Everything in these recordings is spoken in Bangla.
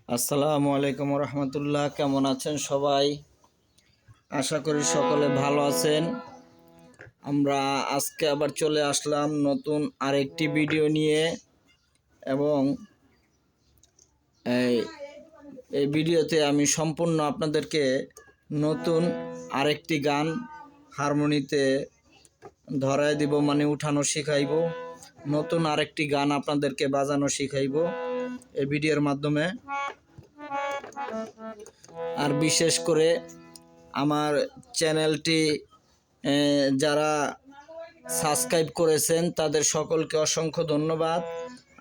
আসসালামু আলাইকুম রহমতুল্লাহ। কেমন আছেন সবাই? আশা করি সকলে ভালো আছেন। আমরা আজকে আবার চলে আসলাম নতুন আরেকটি ভিডিও নিয়ে, এবং এই ভিডিওতে আমি সম্পূর্ণ আপনাদেরকে নতুন আরেকটি গান হারমোনিতে ধরায় দিব, মানে উঠানো শিখাইব। নতুন আরেকটি গান আপনাদেরকে বাজানো শিখাইব এই ভিডিওর মাধ্যমে। আর বিশেষ করে আমার চ্যানেলটি যারা সাবস্ক্রাইব করেছেন তাদের সকলকে অসংখ্য ধন্যবাদ।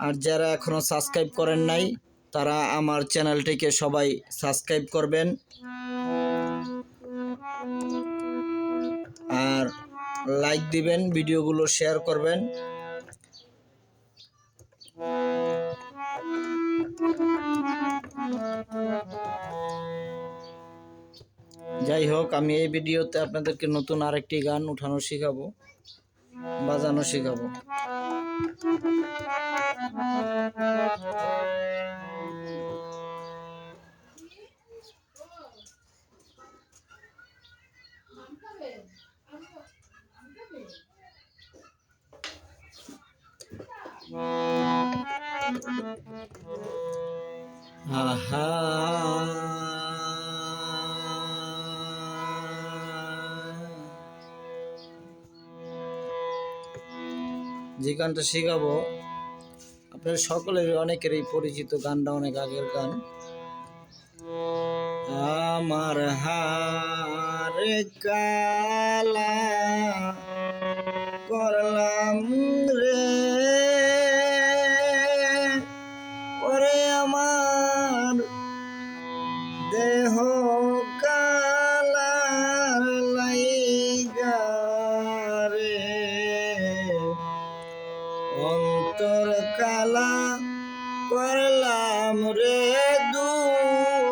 আর যারা এখনও সাবস্ক্রাইব করেন নাই তারা আমার চ্যানেলটিকে সবাই সাবস্ক্রাইব করবেন আর লাইক দিবেন, ভিডিওগুলো শেয়ার করবেন। যাই হোক, আমি এই ভিডিওতে আপনাদেরকে নতুন আরেকটি গান উঠানো শিখাবো, বাজানো শিখাবো। আহা যে গানটা শেখাবো আপনার সকলের অনেকেরই পরিচিত, গানটা অনেক আগের গান। আমার হার কালা করলাম রে, ওরে আমার দেহ কালা লাইগা রে, অন্তর কালা করলাম রে, দুরন্ত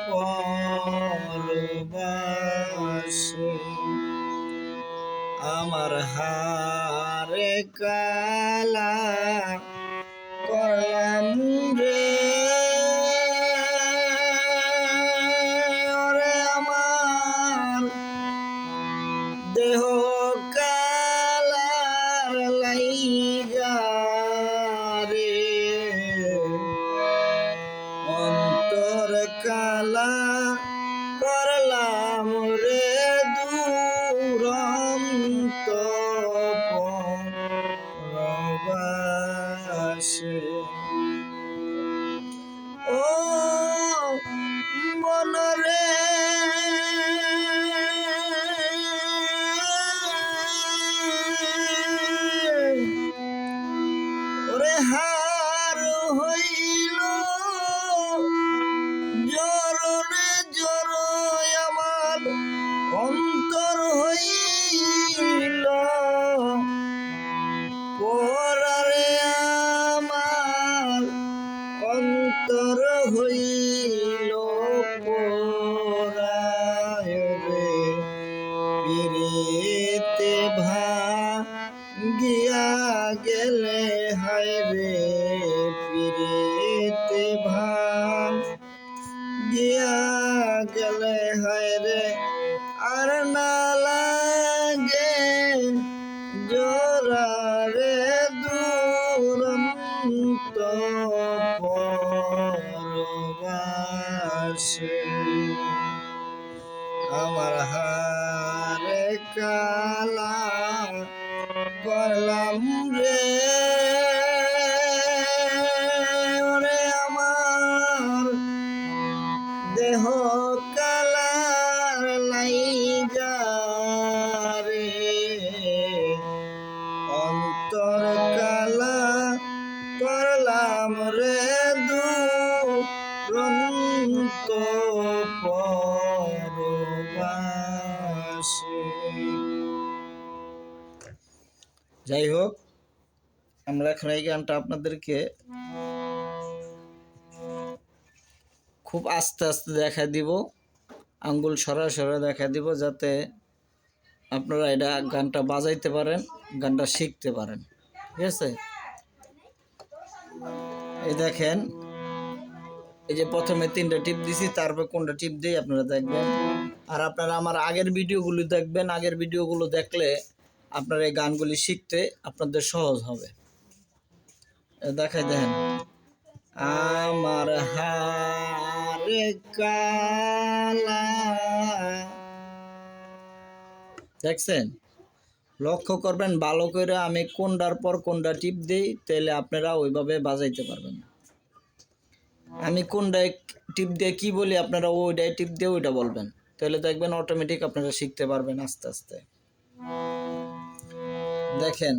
পরবাসী। আমার হারে কালা করলাম রে, ওরে আমার দেহ কালার লাইগা রে, অন্তর কালা করলাম রে, দুরন্ত পরবাসী। ও মনরে ওরে হার হইল জররে জর, আমার অন্তর হইল পরারে, আমার অন্তর হইল পরায় রে, পিরিতে ভাঙ্গিয়া গেলে হায় রে, পিরিতে ভাঙ্গিয়া গেলে হায় রে, আর না লাগে জোরা রে, দুরন্ত পরবাসী। আমার হারে কালা করলাম রে, ওরে আমার দেহ কালার লাইগা রে, অন্তর কালা করলাম রে, দুরন্ত পরবাসী। যাই হোক, আমরা এখন এই গানটা আপনাদেরকে খুব আস্তে আস্তে দেখা দিব, আঙ্গুল সরা সরা দেখা দিব, যাতে আপনারা এটা গানটা বাজাইতে পারেন, গানটা শিখতে পারেন। ঠিক আছে? এই দেখেন, এই যে প্রথমে 3টা টিপ দিছি, তারপর কোনটা টিপ দিই আপনারা দেখবেন। আর আপনারা আমার আগের ভিডিওগুলো দেখবেন, আগের ভিডিওগুলো দেখলে আপনার এই গানগুলি শিখতে আপনাদের সহজ হবে। দেখাই দেখেন, আমার হারে কালা, দেখছেন? লক্ষ্য করবেন ভালো করে আমি কোনটার পর কোনটা টিপ দিই, তাহলে আপনারা ওইভাবে বাজাইতে পারবেন। আমি কোনটায় টিপ দিয়ে কি বলি আপনারা ওইটাই টিপ দিয়ে ওইটা বলবেন, তাহলে দেখবেন অটোমেটিক আপনারা শিখতে পারবেন আস্তে আস্তে। দেখেন,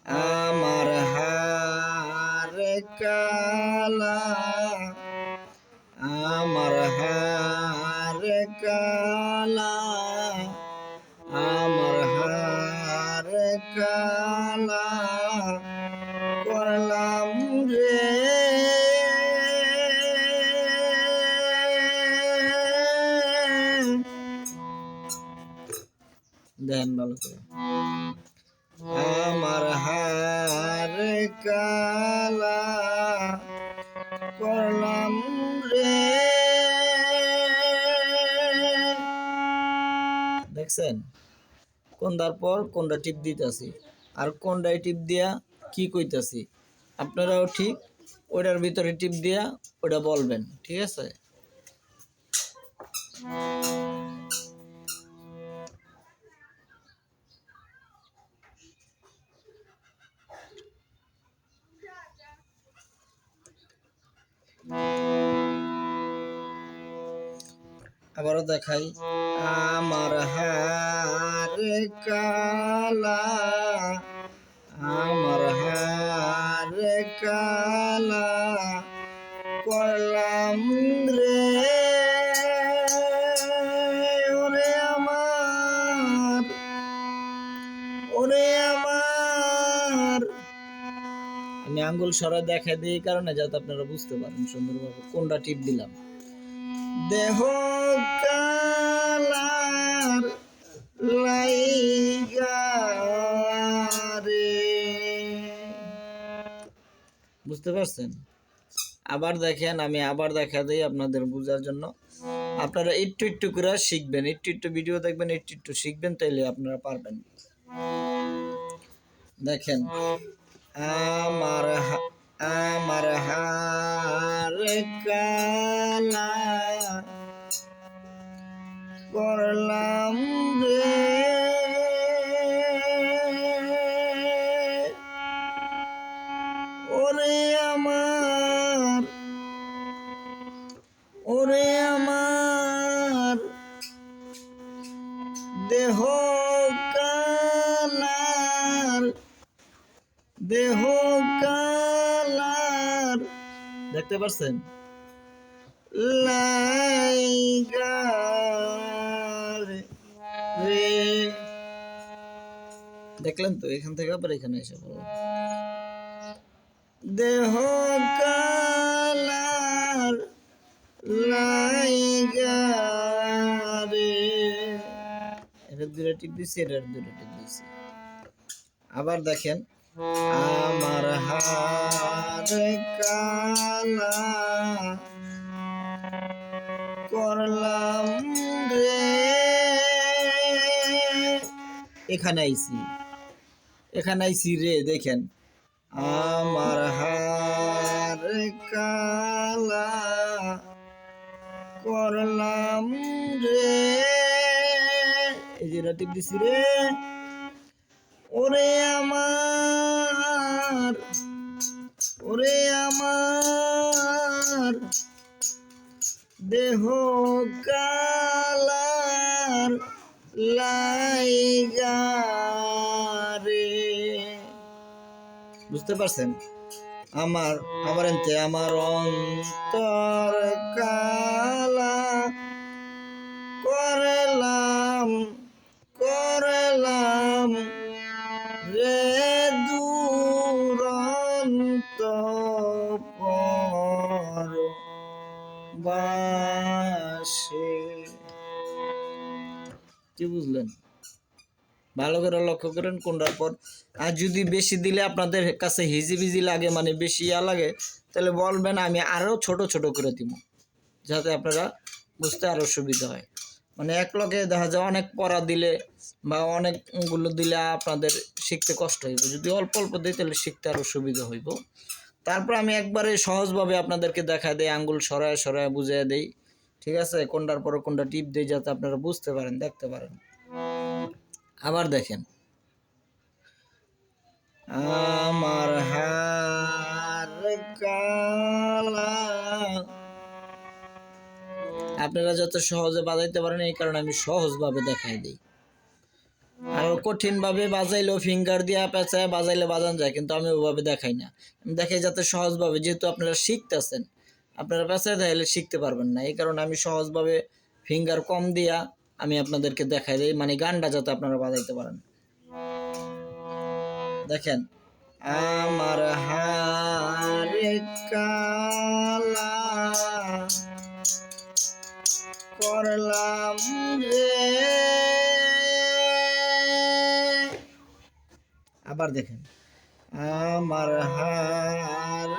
আমার হারে কালা, আমার হারে কালা, আমার হারে কালা করলাম রে, দেন ভালো করে, আমার হারে কালা করলাম রে, দেখছেন? কোনটার পর কোনটা টিপ দিতেছি আর কোনটাই টিপ দিয়া কি কইতাছি, আপনারাও ঠিক ওইটার ভিতরে টিপ দিয়া ওটা বলবেন, ঠিক আছে? আবারও দেখাই, আমার হারে কালা, আমার হারে কালা করলাম রে, ওরে আমার, ওরে আমার, আমি আঙ্গুল সরা দেখা দিই এই কারণে যাতে আপনারা বুঝতে পারেন সুন্দরভাবে কোনটা টিপ দিলাম। দেহ কালার লাইগা রে, বুঝতে পারছেন? আবার দেখেন, আমি আবার দেখা দিই আপনাদের বোঝার জন্য। আপনারা একটু একটু করে শিখবেন, একটু একটু ভিডিও দেখবেন, একটু একটু শিখবেন, তাইলে আপনারা পারবেন। দেখেন, আমার আমার হারে কালা করলাম রে, ওরে আমার, ওরে আমার, দেহ কালার, দেহ কালার, দেখতে পাচ্ছেন? লাইগা রে, দেখলেন তো? এখান থেকে আবার এখানে এসে বলো, দেহ কালার লাইগা রে, এটা দুটো টিপ দিচ্ছি, এটার দুটো টিপ দিচ্ছি। আবার দেখেন, আমার হারে কালা করলাম রে, এখানে আইছি, এখানে আইছি রে, দেখেন, আমার হারে কালা করলাম রে, এই যে টিপ দিছি রে, ওরে আমার, ওরে আমার, দেহ কালার লাইগা রে, বুঝতে পারছেন? আমার আবার এনতে, আমার অন্তর কালা করলাম, করলাম রে, দুরন্ত পরবাসে, কি বুঝলেন? ভালো করে লক্ষ্য করেন কোনটার পর। আর যদি বেশি দিলে আপনাদের কাছে হিজিবিজি লাগে, মানে বেশি লাগে, তাহলে বলবেন, আমি আরও ছোট ছোট করে দিব, যাতে আপনারা বুঝতে আরও সুবিধা হয়। মানে এক লগে দেখা যায় অনেক পড়া দিলে বা অনেকগুলো দিলে আপনাদের শিখতে কষ্ট হইব। যদি অল্প অল্প দিই তাহলে শিখতে আরও সুবিধা হইব। তারপর আমি একবারে সহজভাবে আপনাদেরকে দেখা দেই, আঙ্গুল সরায় সরায় বুঝিয়ে দেই, ঠিক আছে, কোনটার পরে কোনটা টিপ দেই, যাতে আপনারা বুঝতে পারেন, দেখতে পারেন। আবার দেখেন, আমার হার কালা, আপনারা যত সহজে বাজাইতে পারেন এই কারণে আমি সহজভাবে দেখাই দিই। আর কঠিনভাবে বাজাইলেও ফিঙ্গার দিয়ে পেঁচায় বাজাইলে বাজান যায়, কিন্তু আমি ওভাবে দেখাই না। আমি দেখাই যাতে সহজভাবে, যেহেতু আপনারা শিখতেছেন, আপনারা পেঁচায় দেখাইলে শিখতে পারবেন না, এই কারণে আমি সহজভাবে ফিঙ্গার কম দিয়া আমি আপনাদেরকে দেখাই দিই, মানে গানটা যাতে আপনারা বাজাইতে পারেন। দেখেন, আমার হারে কালা করলাম রে, আবার দেখেন, আমার হার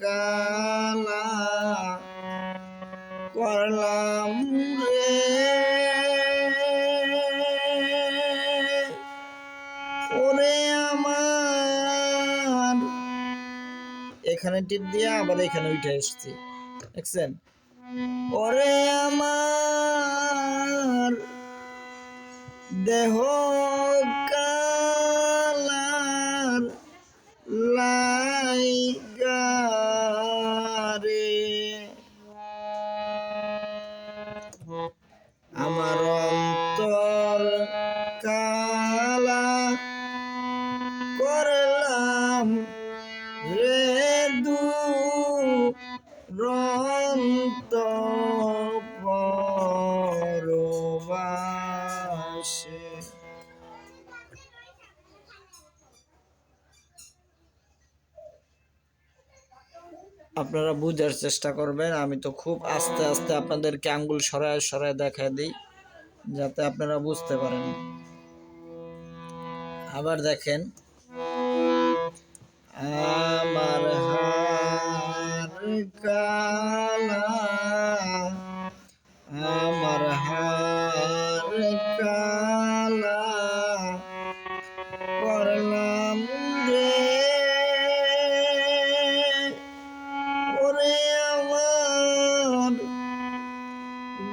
কালা করলাম রে, ওরে আমার, এখানে টিপ দিয়ে আবার এখানে উঠে এসেছি, দেখছেন, ওরে আমার দেহ কালার লাইগারে, আমার অন্তর কালা করলাম রে দুরন্ত পরবাসে। আপনারা বুঝার চেষ্টা করবেন, আমি তো খুব আস্তে আস্তে আপনাদেরকে আঙ্গুল সরায় সরায় দেখা দিই, যাতে আপনারা বুঝতে পারেন। আবার দেখেন, আমার হার কালা, আমার হার কালা করলাম রে, ওরে আমার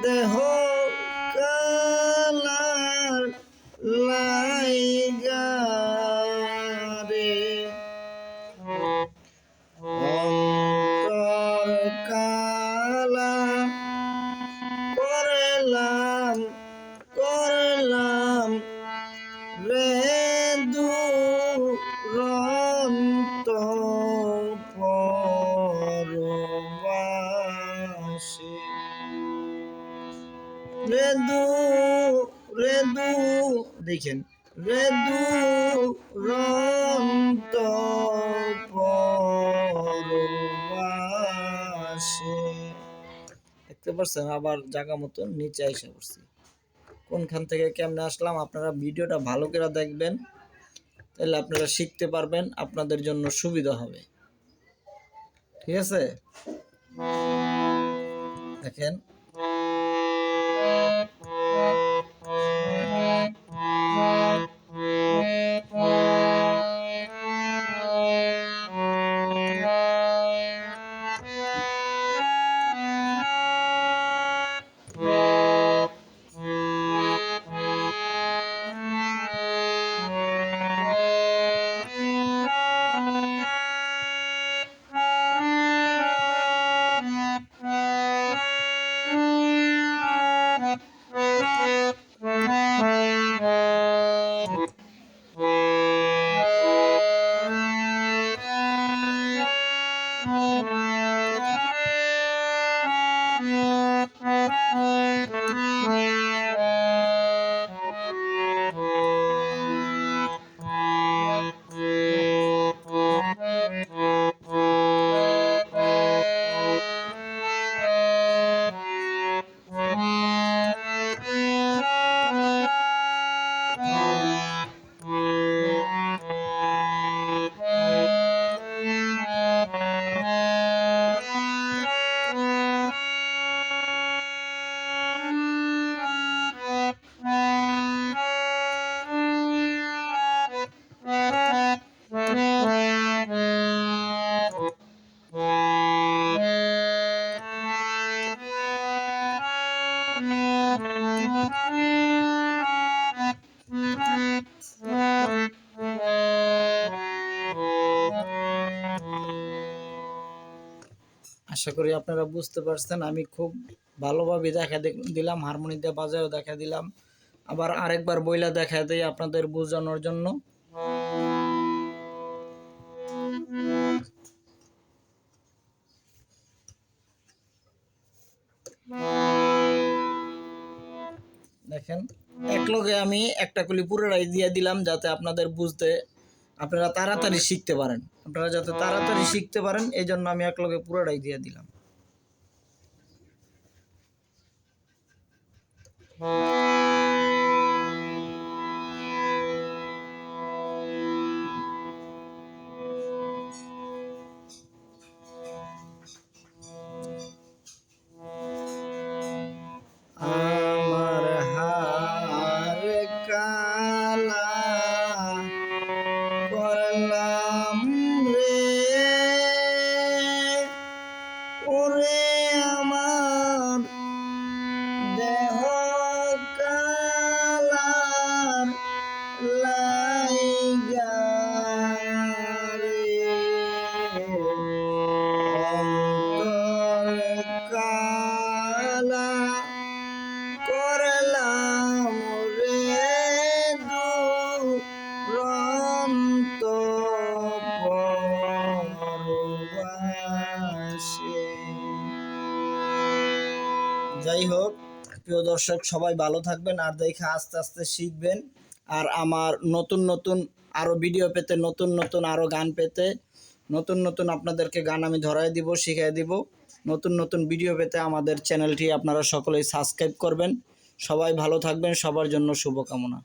দেহ কালার লাইগারে, অন্তর কালা করলাম করলাম রে দুরন্ত পরবাসে, রেদু রেদু, দেখেন, রেদুরন্ত পরবাসে, দেখতে পাচ্ছেন, আবার জায়গা মতো নিচে এসে পড়ছি। কোনখান থেকে কেমনে আসলাম, আপনারা ভিডিওটা ভালো করে দেখবেন, তাহলে আপনারা শিখতে পারবেন, আপনাদের জন্য সুবিধা হবে, ঠিক আছে। দেখেন, আশা করি আপনারা বুঝতে পারছেন। আমি খুব ভালোভাবে দেখা দিলাম, হারমোনি দিয়ে বাজায়ও দেখা দিলাম, আবার আরেকবার বইলা দেখা দেই আপনাদের বোঝানোর জন্য। দেখেন একলগে আমি একটা কলি পুরোটাই দিয়ে দিলাম যাতে আপনাদের বুঝতে আপনারা তাড়াতাড়ি শিখতে পারেন, আপনারা যাতে তাড়াতাড়ি শিখতে পারেন এই জন্য আমি একলগে পুরোটাই দিয়ে দিলাম। আমার হার কালা করলাম রে, ওরে আমার দেহ কালার লাইগা রে, অন্তর কালা করলাম রে, দুরন্ত পরবাসে। যাই হোক প্রিয় দর্শক, সবাই ভালো থাকবেন আর দেখে আস্তে আস্তে শিখবেন। আর আমার নতুন নতুন আরও ভিডিও পেতে, নতুন নতুন আরও গান পেতে, নতুন নতুন আপনাদেরকে গান আমি ধরাই দিব, শিখিয়ে দিব। নতুন নতুন ভিডিও পেতে আমাদের চ্যানেলটি আপনারা সকলেই সাবস্ক্রাইব করবেন। সবাই ভালো থাকবেন, সবার জন্য শুভকামনা।